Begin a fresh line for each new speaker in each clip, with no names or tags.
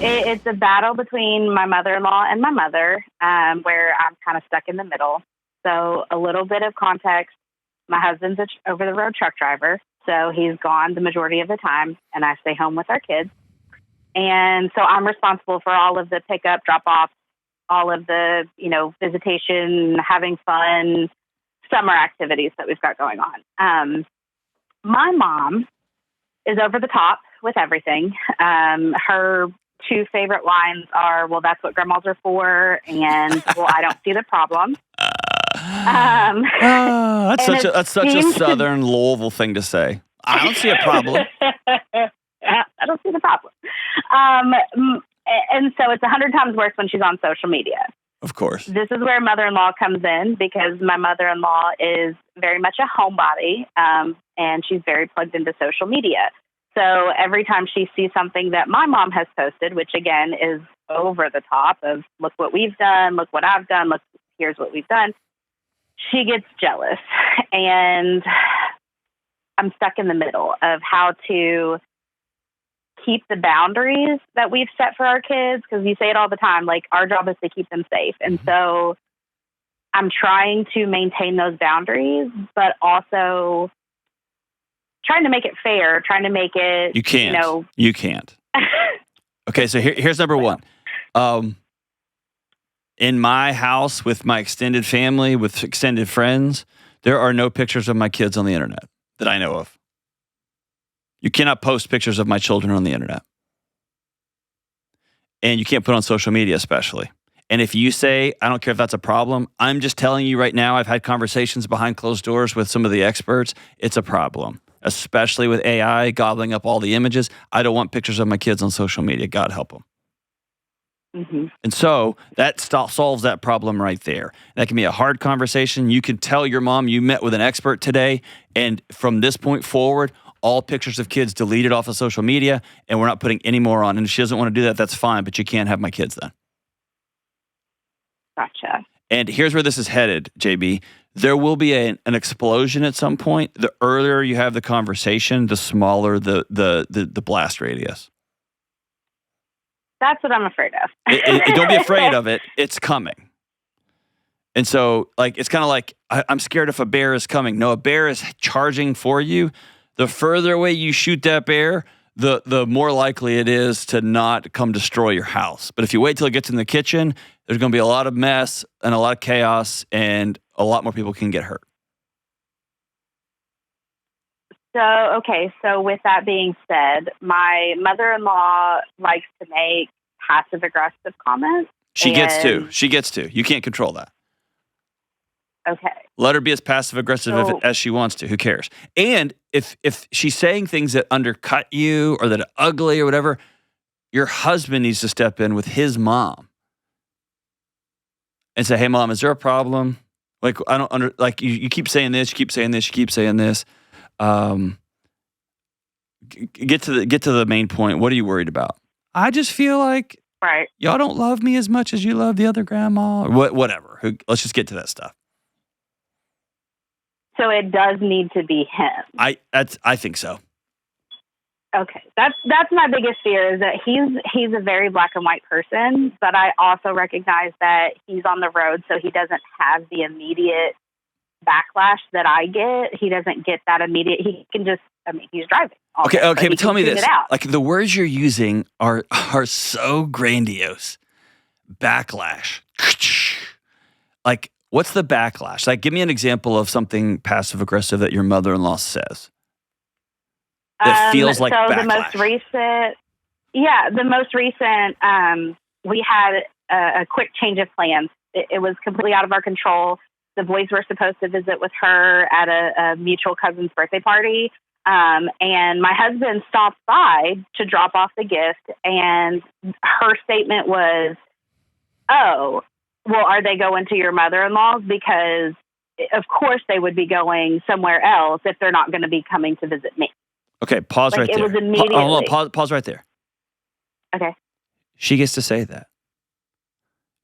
It's a battle between my mother-in-law and my mother, where I'm kind of stuck in the middle. So a little bit of context. My husband's an over-the-road truck driver, so he's gone the majority of the time, and I stay home with our kids. And so I'm responsible for all of the pickup, drop-off, all of the, visitation, having fun, summer activities that we've got going on. My mom is over the top with everything. Her two favorite lines are, well, that's what grandmas are for, and, well, I don't see the problem.
That's such a Southern Louisville thing to say. I don't see a problem.
I don't see the problem. And so it's 100 times worse when she's on social media.
Of course.
This is where mother-in-law comes in, because my mother-in-law is very much a homebody, and she's very plugged into social media. So every time she sees something that my mom has posted, which again is over the top of, look what we've done, look what I've done, look, here's what we've done, she gets jealous. And I'm stuck in the middle of how to keep the boundaries that we've set for our kids, because you say it all the time, like, our job is to keep them safe. And so I'm trying to maintain those boundaries, but also trying to make it fair, trying to make it,
You can't. Okay, so here's number one. In my house, with my extended family, with extended friends, there are no pictures of my kids on the internet that I know of. You cannot post pictures of my children on the internet. And you can't put on social media, especially. And if you say, I don't care if that's a problem, I'm just telling you right now, I've had conversations behind closed doors with some of the experts. It's a problem, especially with AI gobbling up all the images. I don't want pictures of my kids on social media. God help them.
Mm-hmm.
And so that solves that problem right there. That can be a hard conversation. You can tell your mom you met with an expert today, and from this point forward, all pictures of kids deleted off of social media, and we're not putting any more on. And if she doesn't want to do that, that's fine, but you can't have my kids then.
Gotcha.
And here's where this is headed, JB. There will be an explosion at some point. The earlier you have the conversation, the smaller the blast radius.
That's what I'm afraid of.
Don't be afraid of it. It's coming. And so, it's kind of like, I'm scared if a bear is coming. No, a bear is charging for you. The further away you shoot that bear, the more likely it is to not come destroy your house. But if you wait till it gets in the kitchen, there's going to be a lot of mess and a lot of chaos, and a lot more people can get hurt.
So with that being said, my mother-in-law likes to make passive-aggressive comments.
She gets to. You can't control that.
Okay.
Let her be as passive-aggressive as she wants to. Who cares? And if she's saying things that undercut you or that are ugly or whatever, your husband needs to step in with his mom and say, hey, Mom, is there a problem? You keep saying this, you keep saying this, you keep saying this. Get to the main point. What are you worried about? I just feel like y'all don't love me as much as you love the other grandma, or whatever. Let's just get to that stuff.
So it does need to be him.
I think so.
Okay, that's my biggest fear, is that he's a very black and white person, but I also recognize that he's on the road, so he doesn't have the immediate backlash that I get. He doesn't get that immediate. He can just, he's driving.
Okay, but tell me this. The words you're using are so grandiose. Backlash. What's the backlash? Give me an example of something passive-aggressive that your mother-in-law says. It feels like backlash. The most recent, we had a quick change of plans. It was completely out of our control. The boys were supposed to visit with her at a mutual cousin's birthday party. And my husband stopped by to drop off the gift. And her statement was, oh, well, are they going to your mother-in-law's? Because, of course, they would be going somewhere else if they're not going to be coming to visit me. Okay, pause right there.
It was immediately.
Hold on, pause right there.
Okay.
She gets to say that.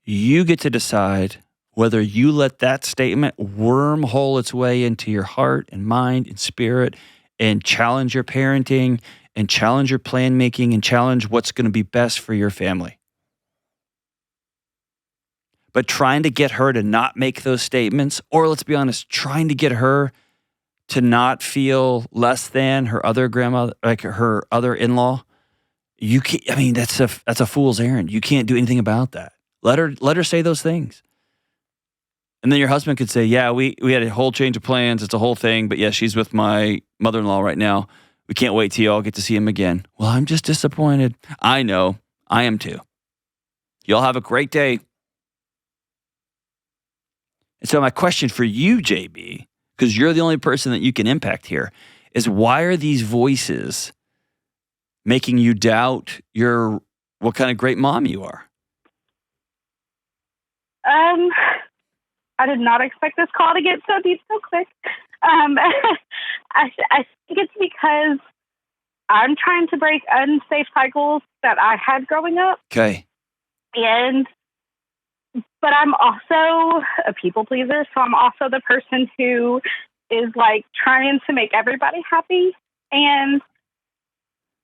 You get to decide whether you let that statement wormhole its way into your heart and mind and spirit and challenge your parenting
and challenge your plan making and challenge what's going to be best for your family. But trying to get her to not make those statements, or let's be honest, trying to get her to not feel less than her other grandmother, like her other in-law, you can't, I mean, that's a fool's errand. You can't do anything about that. Let her say those things. And then your husband could say, yeah, we had a whole change of plans. It's a whole thing. But yeah, she's with my mother-in-law right now. We can't wait till y'all get to see him again. Well, I'm just disappointed. I know. I am too. Y'all have a great day. And so my question for you, JB, because you're the only person that you can impact here, is why are these voices making you doubt what kind of great mom you are?
I did not expect this call to get so deep so quick. I think it's because I'm trying to break unsafe cycles that I had growing up.
Okay.
But I'm also a people pleaser, so I'm also the person who is like trying to make everybody happy. And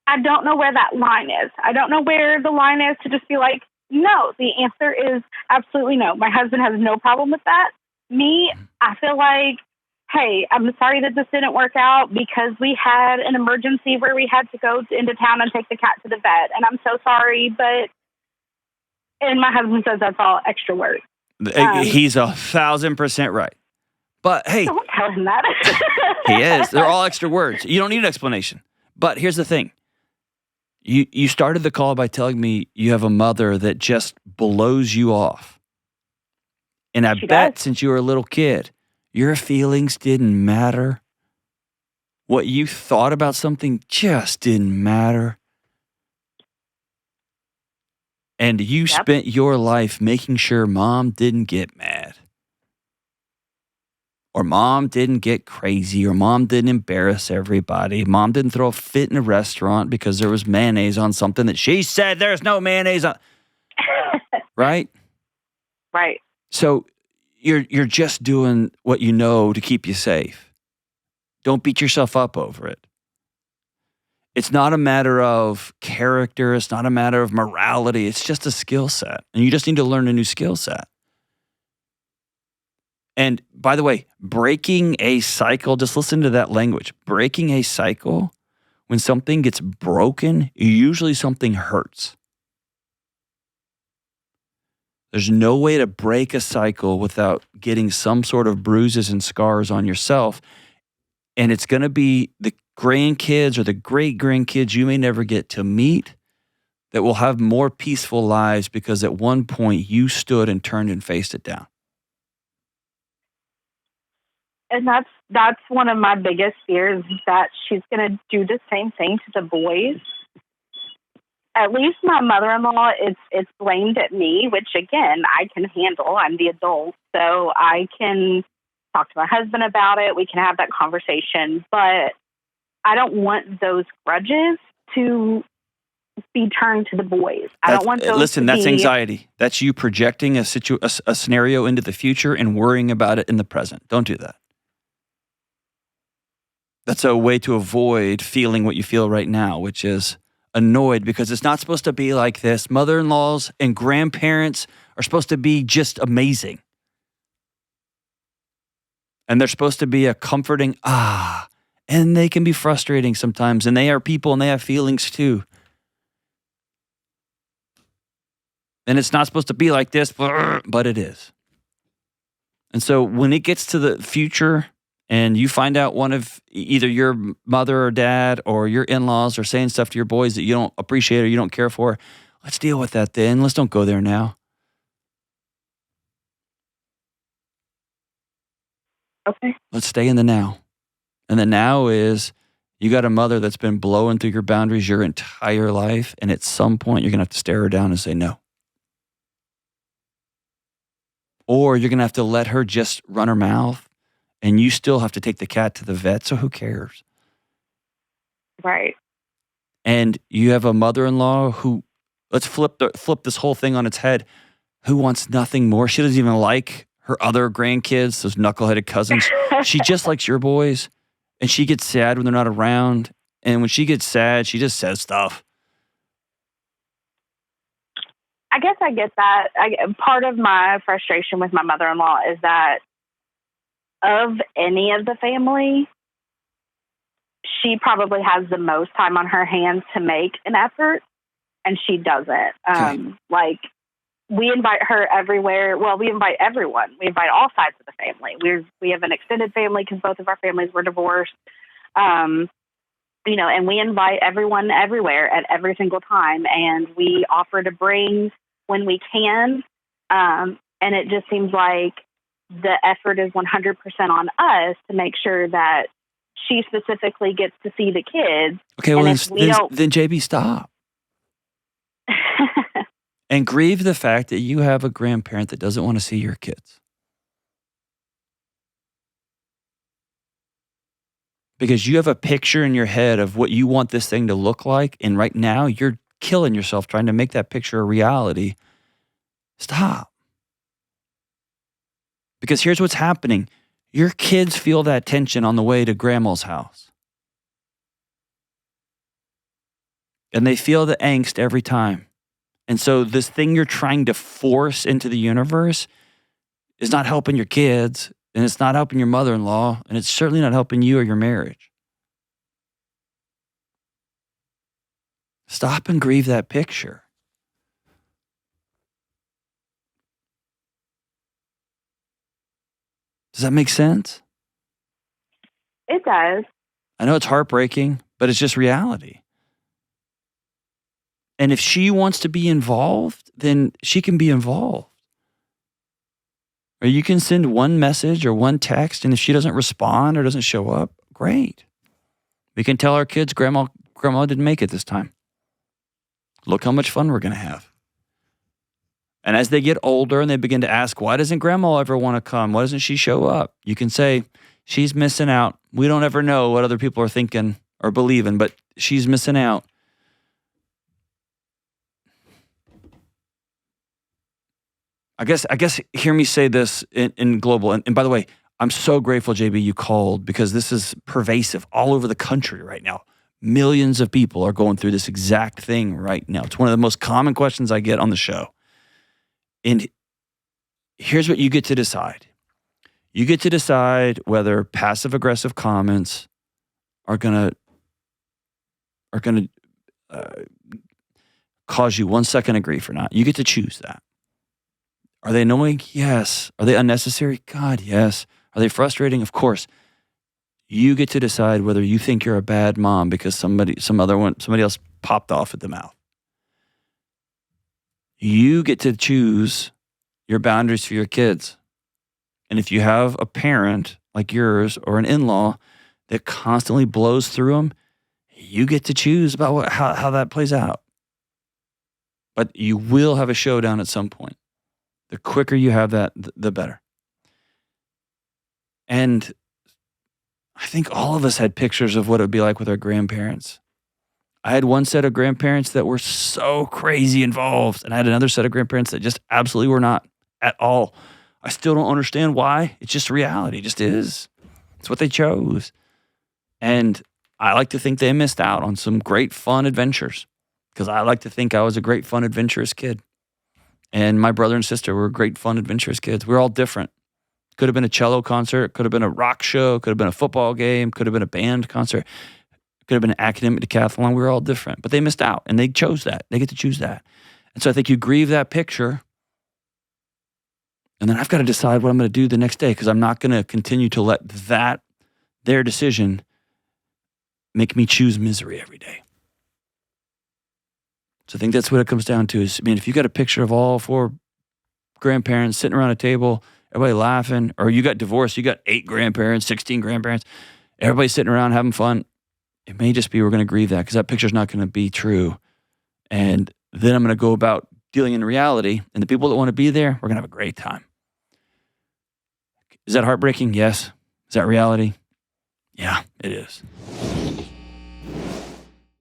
I don't know where that line is. I don't know where the line is to just be like, no, the answer is absolutely no. My husband has no problem with that. Me, I feel like, hey, I'm sorry that this didn't work out because we had an emergency where we had to go into town and take the cat to the vet. And I'm so sorry, and my husband says that's all extra work.
He's 1,000% right. But hey,
don't tell him that.
He is. They're all extra words. You don't need an explanation. But here's the thing. You started the call by telling me you have a mother that just blows you off. And I bet since you were a little kid, your feelings didn't matter. What you thought about something just didn't matter. And you spent your life making sure mom didn't get mad. Or mom didn't get crazy, or mom didn't embarrass everybody. Mom didn't throw a fit in a restaurant because there was mayonnaise on something that she said there's no mayonnaise on. Right?
Right.
So you're just doing what you know to keep you safe. Don't beat yourself up over it. It's not a matter of character. It's not a matter of morality. It's just a skill set. And you just need to learn a new skill set. And by the way, breaking a cycle, just listen to that language. Breaking a cycle, when something gets broken, usually something hurts. There's no way to break a cycle without getting some sort of bruises and scars on yourself. And it's going to be the grandkids or the great-grandkids you may never get to meet that will have more peaceful lives because at one point you stood and turned and faced it down.
And that's one of my biggest fears, that she's going to do the same thing to the boys. At least my mother-in-law, it's blamed at me, which again, I can handle. I'm the adult, so I can talk to my husband about it. We can have that conversation, but I don't want those grudges to be turned to the boys. I don't want those
that's anxiety. That's you projecting a scenario into the future and worrying about it in the present. Don't do that. That's a way to avoid feeling what you feel right now, which is annoyed because it's not supposed to be like this. Mother-in-laws and grandparents are supposed to be just amazing. And they're supposed to be a comforting, and they can be frustrating sometimes. And they are people and they have feelings too. And it's not supposed to be like this, but it is. And so when it gets to the future and you find out one of either your mother or dad or your in-laws are saying stuff to your boys that you don't appreciate or you don't care for, let's deal with that then. Let's don't go there now.
Okay.
Let's stay in the now. And the now is you got a mother that's been blowing through your boundaries your entire life, and at some point you're going to have to stare her down and say no. Or you're going to have to let her just run her mouth, and you still have to take the cat to the vet, so who cares?
Right.
And you have a mother-in-law who, let's flip this whole thing on its head, who wants nothing more. She doesn't even like her other grandkids, those knuckleheaded cousins. She just likes your boys, and she gets sad when they're not around. And when she gets sad, she just says stuff.
I guess I get that. Part of my frustration with my mother-in-law is that of any of the family, she probably has the most time on her hands to make an effort, and she doesn't. Like, we invite her everywhere. Well, we invite everyone. We invite all sides of the family. We have an extended family because both of our families were divorced. And we invite everyone everywhere at every single time, and we offer to bring when we can. And it just seems like the effort is 100% on us to make sure that she specifically gets to see the kids.
Okay, well, then JB, stop. And grieve the fact that you have a grandparent that doesn't want to see your kids. Because you have a picture in your head of what you want this thing to look like, and right now you're killing yourself trying to make that picture a reality. Stop. Because here's what's happening. Your kids feel that tension on the way to grandma's house. And they feel the angst every time. And so this thing you're trying to force into the universe is not helping your kids, and it's not helping your mother-in-law, and it's certainly not helping you or your marriage. Stop and grieve that picture. Does that make sense?
It does.
I know it's heartbreaking, but it's just reality. And if she wants to be involved, then she can be involved. Or you can send one message or one text, and if she doesn't respond or doesn't show up, great. We can tell our kids, Grandma didn't make it this time. Look how much fun we're going to have. And as they get older and they begin to ask, why doesn't Grandma ever want to come? Why doesn't she show up? You can say, she's missing out. We don't ever know what other people are thinking or believing, but she's missing out. I guess hear me say this in global. And by the way, I'm so grateful, JB, you called, because this is pervasive all over the country right now. Millions of people are going through this exact thing right now. It's one of the most common questions I get on the show. And here's what you get to decide. You get to decide whether passive-aggressive comments are gonna cause you 1 second of grief or not. You get to choose that. Are they annoying? Yes. Are they unnecessary? God, yes. Are they frustrating? Of course. You get to decide whether you think you're a bad mom because somebody else popped off at the mouth. You get to choose your boundaries for your kids. And if you have a parent like yours or an in-law that constantly blows through them, you get to choose about how that plays out. But you will have a showdown at some point. The quicker you have that, the better. And I think all of us had pictures of what it would be like with our grandparents. I had one set of grandparents that were so crazy involved, and I had another set of grandparents that just absolutely were not at all. I still don't understand why. It's just reality. It just is. It's what they chose. And I like to think they missed out on some great fun adventures, because I like to think I was a great fun adventurous kid. And my brother and sister were great fun adventurous kids. We were all different. Could have been a cello concert, could have been a rock show, could have been a football game, could have been a band concert, could have been an academic decathlon. We were all different, but they missed out, and they chose that. They get to choose that. And so I think you grieve that picture, and then I've got to decide what I'm going to do the next day, because I'm not going to continue to let their decision make me choose misery every day. So I think that's what it comes down to is, if you got a picture of all 4 grandparents sitting around a table, everybody laughing, or you got divorced, you got 8 grandparents, 16 grandparents, everybody sitting around having fun, it may just be we're going to grieve that, because that picture's not going to be true. And then I'm going to go about dealing in reality, and the people that want to be there, we're going to have a great time. Is that heartbreaking? Yes. Is that reality? Yeah, it is.